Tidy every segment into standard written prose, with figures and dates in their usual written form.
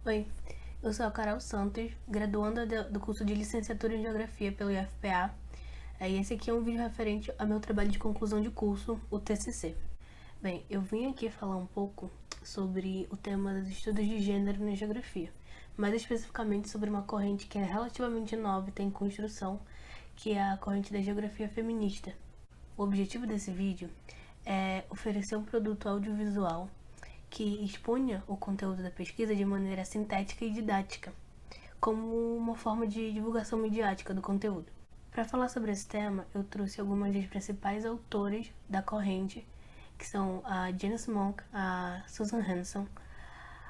Oi, eu sou a Carol Santos, graduanda do curso de Licenciatura em Geografia pelo IFPA. E esse aqui é um vídeo referente ao meu trabalho de conclusão de curso, o TCC. Bem, eu vim aqui falar um pouco sobre o tema dos estudos de gênero na geografia, mais especificamente sobre uma corrente que é relativamente nova e está em construção, que é a corrente da geografia feminista. O objetivo desse vídeo é oferecer um produto audiovisual que expunha o conteúdo da pesquisa de maneira sintética e didática, como uma forma de divulgação midiática do conteúdo. Para falar sobre esse tema, eu trouxe algumas das principais autoras da corrente, que são a Janice Monk, a Susan Hanson,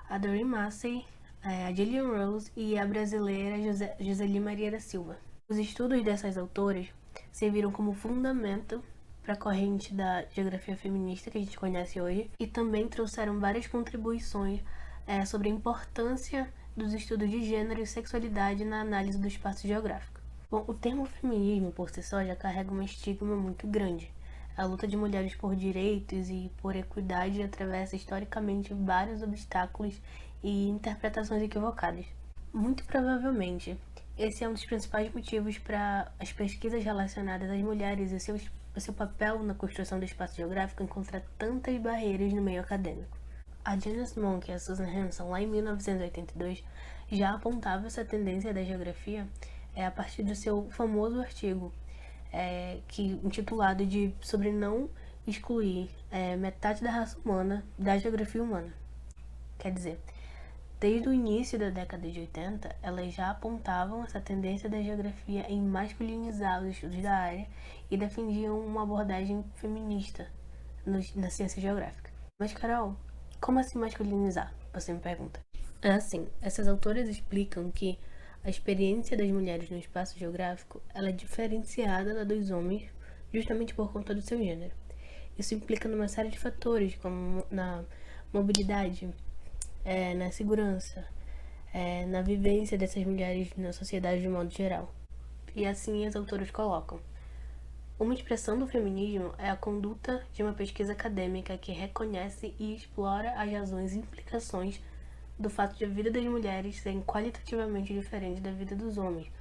a Doreen Massey, a Gillian Rose e a brasileira Joseli Maria da Silva. Os estudos dessas autoras serviram como fundamento para a corrente da geografia feminista que a gente conhece hoje e também trouxeram várias contribuições sobre a importância dos estudos de gênero e sexualidade na análise do espaço geográfico. Bom, o termo feminismo por si só já carrega um estigma muito grande. A luta de mulheres por direitos e por equidade atravessa historicamente vários obstáculos e interpretações equivocadas. Muito provavelmente, esse é um dos principais motivos para as pesquisas relacionadas às mulheres e seu papel na construção do espaço geográfico encontrar tantas barreiras no meio acadêmico. A Janice Monk e a Susan Hanson, lá em 1982, já apontavam essa tendência da geografia a partir do seu famoso artigo, intitulado sobre não excluir metade da raça humana da geografia humana. Quer dizer, desde o início da década de 80, elas já apontavam essa tendência da geografia em masculinizar os estudos da área e defendiam uma abordagem feminista na ciência geográfica. Mas, Carol, como assim masculinizar? Você me pergunta. É assim, essas autoras explicam que a experiência das mulheres no espaço geográfico ela é diferenciada da dos homens justamente por conta do seu gênero. Isso implica numa série de fatores, como na mobilidade, na segurança, na vivência dessas mulheres na sociedade de modo geral. E assim as autoras colocam. Uma expressão do feminismo é a conduta de uma pesquisa acadêmica que reconhece e explora as razões e implicações do fato de a vida das mulheres serem qualitativamente diferente da vida dos homens.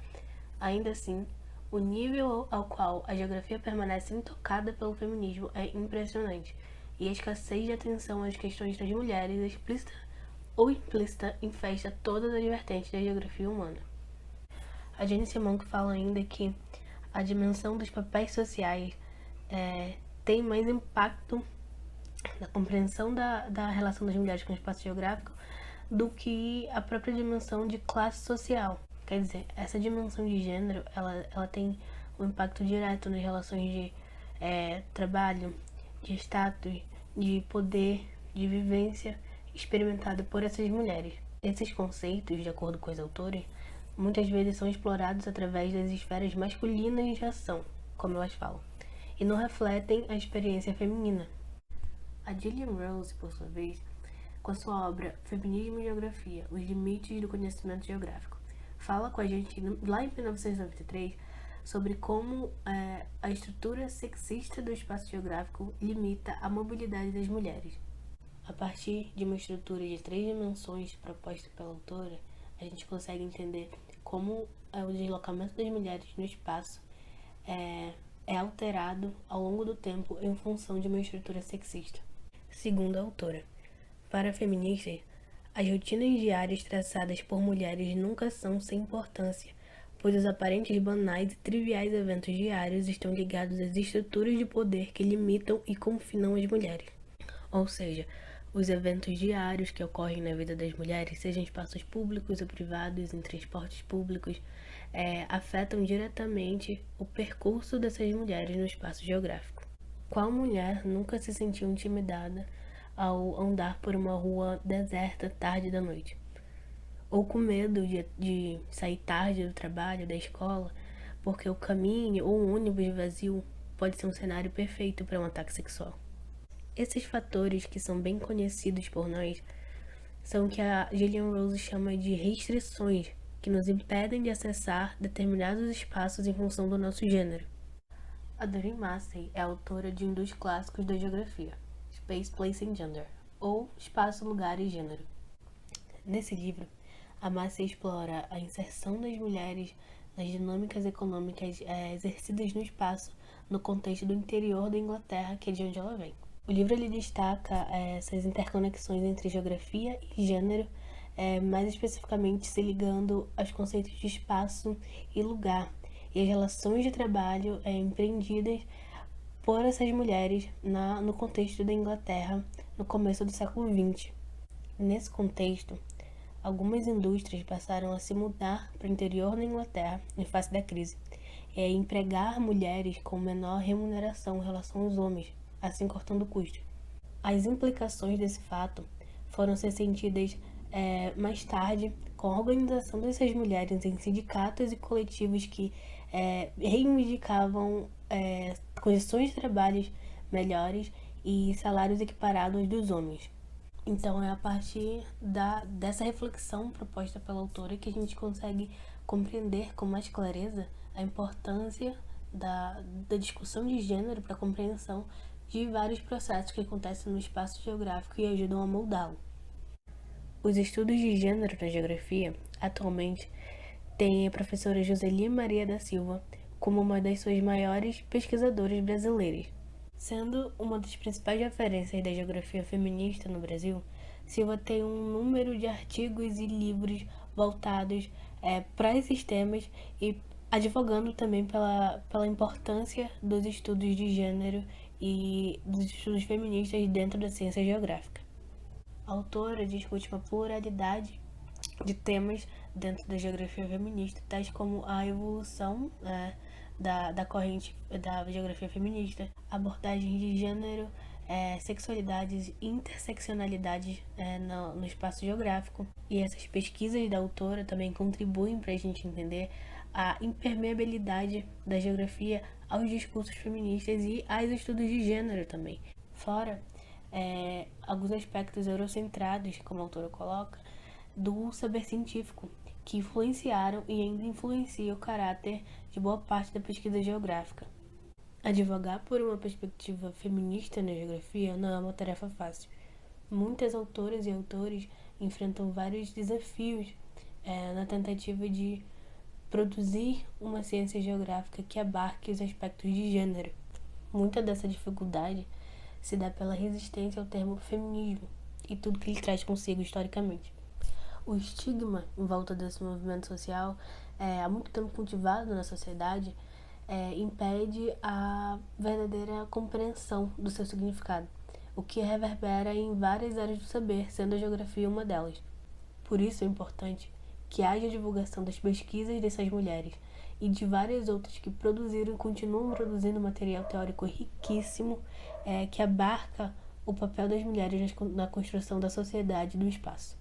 Ainda assim, o nível ao qual a geografia permanece intocada pelo feminismo é impressionante, e a escassez de atenção às questões das mulheres, explícita ou implícita, infesta todas as vertentes da geografia humana. A Janice Monk fala ainda que a dimensão dos papéis sociais tem mais impacto na compreensão da relação das mulheres com o espaço geográfico do que a própria dimensão de classe social. Quer dizer, essa dimensão de gênero, ela tem um impacto direto nas relações de trabalho, de status, de poder, de vivência experimentada por essas mulheres. Esses conceitos, de acordo com os autores, muitas vezes são explorados através das esferas masculinas de ação, como elas falam, e não refletem a experiência feminina. A Gillian Rose, por sua vez, com a sua obra Feminismo e Geografia, os limites do conhecimento geográfico, fala com a gente, lá em 1993, sobre como a estrutura sexista do espaço geográfico limita a mobilidade das mulheres. A partir de uma estrutura de 3 dimensões proposta pela autora, a gente consegue entender como o deslocamento das mulheres no espaço é alterado ao longo do tempo em função de uma estrutura sexista. Segundo a autora, para feministas, as rotinas diárias traçadas por mulheres nunca são sem importância, pois os aparentes banais e triviais eventos diários estão ligados às estruturas de poder que limitam e confinam as mulheres. Ou seja, os eventos diários que ocorrem na vida das mulheres, sejam em espaços públicos ou privados, em transportes públicos, afetam diretamente o percurso dessas mulheres no espaço geográfico. Qual mulher nunca se sentiu intimidada ao andar por uma rua deserta tarde da noite? Ou com medo de sair tarde do trabalho, da escola, porque o caminho ou um ônibus vazio pode ser um cenário perfeito para um ataque sexual. Esses fatores, que são bem conhecidos por nós, são o que a Gillian Rose chama de restrições, que nos impedem de acessar determinados espaços em função do nosso gênero. A Doreen Massey é autora de um dos clássicos da geografia, Space, Place and Gender, ou Espaço, Lugar e Gênero. Nesse livro, A Massey explora a inserção das mulheres nas dinâmicas econômicas exercidas no espaço, no contexto do interior da Inglaterra, que é de onde ela vem. O livro ele destaca essas interconexões entre geografia e gênero, mais especificamente se ligando aos conceitos de espaço e lugar, e as relações de trabalho empreendidas por essas mulheres no contexto da Inglaterra no começo do século XX. Nesse contexto, algumas indústrias passaram a se mudar para o interior da Inglaterra em face da crise, e a empregar mulheres com menor remuneração em relação aos homens, assim cortando custos. As implicações desse fato foram ser sentidas mais tarde com a organização dessas mulheres em sindicatos e coletivos que reivindicavam condições de trabalho melhores e salários equiparados aos dos homens. Então é a partir dessa reflexão proposta pela autora que a gente consegue compreender com mais clareza a importância da discussão de gênero para a compreensão de vários processos que acontecem no espaço geográfico e ajudam a moldá-lo. Os estudos de gênero na geografia, atualmente, têm a professora Joseli Maria da Silva como uma das suas maiores pesquisadoras brasileiras. Sendo uma das principais referências da geografia feminista no Brasil, Silva tem um número de artigos e livros voltados para esses temas e advogando também pela importância dos estudos de gênero e dos estudos feministas dentro da ciência geográfica. A autora discute uma pluralidade de temas dentro da geografia feminista, tais como a evolução da corrente da geografia feminista, abordagens de gênero, sexualidades e interseccionalidades no espaço geográfico. E essas pesquisas da autora também contribuem para a gente entender a impermeabilidade da geografia aos discursos feministas e aos estudos de gênero também. Fora alguns aspectos eurocentrados, como a autora coloca, do saber científico, que influenciaram e ainda influenciam o caráter de boa parte da pesquisa geográfica. Advogar por uma perspectiva feminista na geografia não é uma tarefa fácil. Muitas autoras e autores enfrentam vários desafios na tentativa de produzir uma ciência geográfica que abarque os aspectos de gênero. Muita dessa dificuldade se dá pela resistência ao termo feminismo e tudo que ele traz consigo historicamente. O estigma em volta desse movimento social, há muito tempo cultivado na sociedade, impede a verdadeira compreensão do seu significado, o que reverbera em várias áreas do saber, sendo a geografia uma delas. Por isso é importante que haja divulgação das pesquisas dessas mulheres e de várias outras que produziram e continuam produzindo material teórico riquíssimo que abarca o papel das mulheres na construção da sociedade e do espaço.